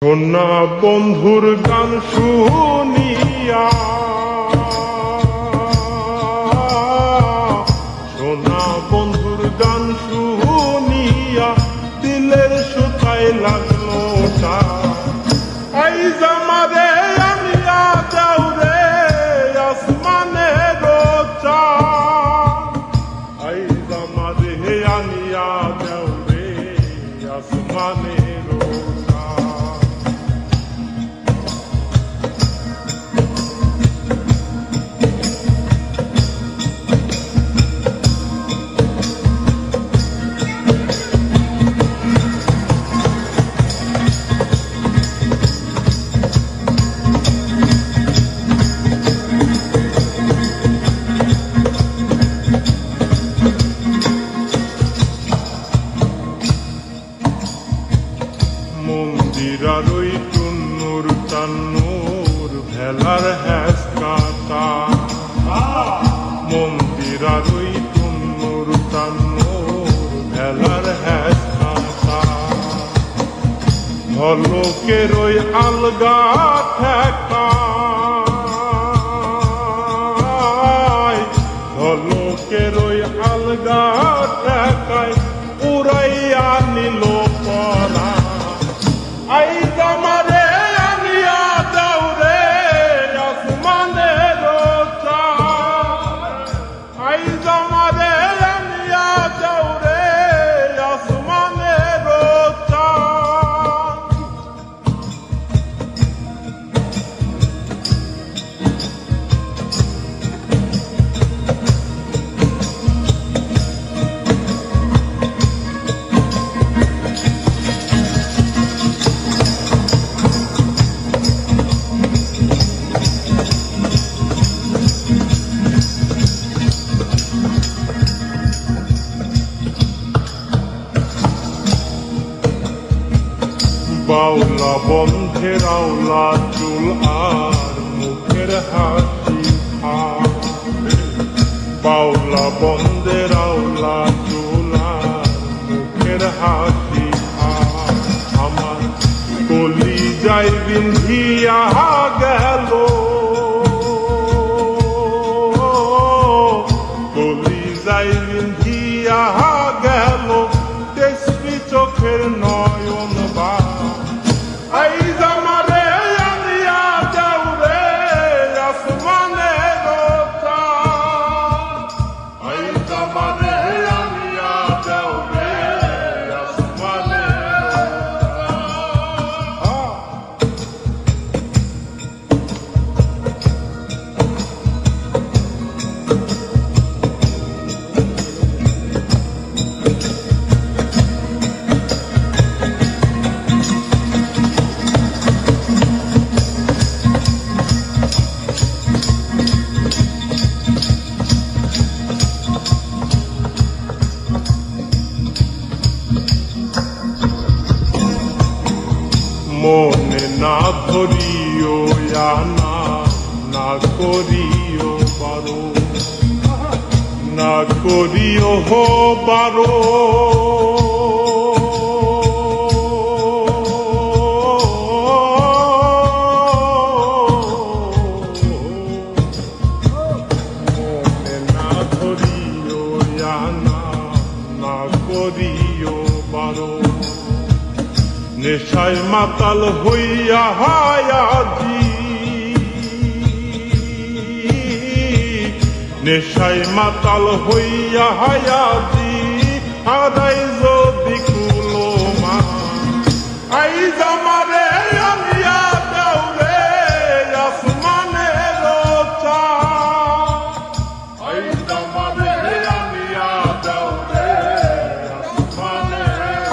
সোনা বন্ধুর গান শুনিয়া, সোনা বন্ধুর গান শুনিয়া দিলের সুতায় লাগলো টা। এই জামারে আনিয়া যাও রে আসমানের চাঁদ, এই জামারে আনিয়া যাও রে আসমানের মন্দিরার ওই টুন্নুর টান্নুর ভেলার হ্যাস কাটা, মন্দিরার ওই টুন্নুর টান্নুর ভেলার হ্যাস কাটা, ঝলকের ওই আলগা ঠেকা, ঝলকের ওই আলগা ঠেকায় উড়াইয়া নিল পরা। এই জামারে আনিয়া যাও রে আসমানের চাঁদ, এই জামারে আনিয়া যাও রে আসমানের চাঁদ। বাউলা বন্ধের আওলা চুল আর মুখের হাসি আর, বাউলা বন্ধের আওলা চুল আর মুখের হাসি আর, আমার কলি যাই বিন্ধিয়া গেল, কলি যাই বিন্ধিয়া গেল তেসবি চোখের নয়ন বা। এই জামারে আনিয়া যাও রে আসমানের চাঁদ, এই জামারে আনিয়া যাও রে আসমানের চাঁদ। মনে না ধরিও না, না করিও বারো, না করিও হো বারো, মনে না ধরিও না, না করিও বারো। নেশায় মাতাল হইয়া হায়াজি, নেশায় মাতাল হইয়া হায়াজি হারাই যদি কুলো মা। এই জামারে আনিয়া যাও রে আসমানের চাঁদ, এই জামারে আনিয়া যাও রে আসমানের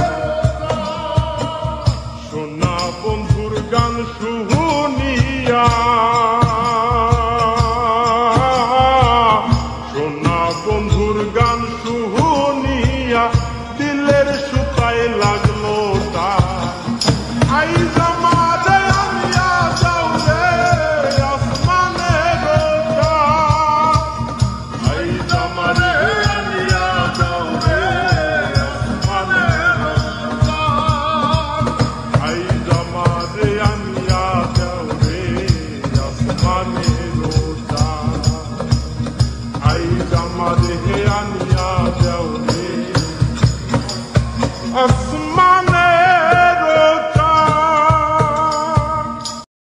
চাঁদ। সোনা বন্ধুর গান শুনিয়া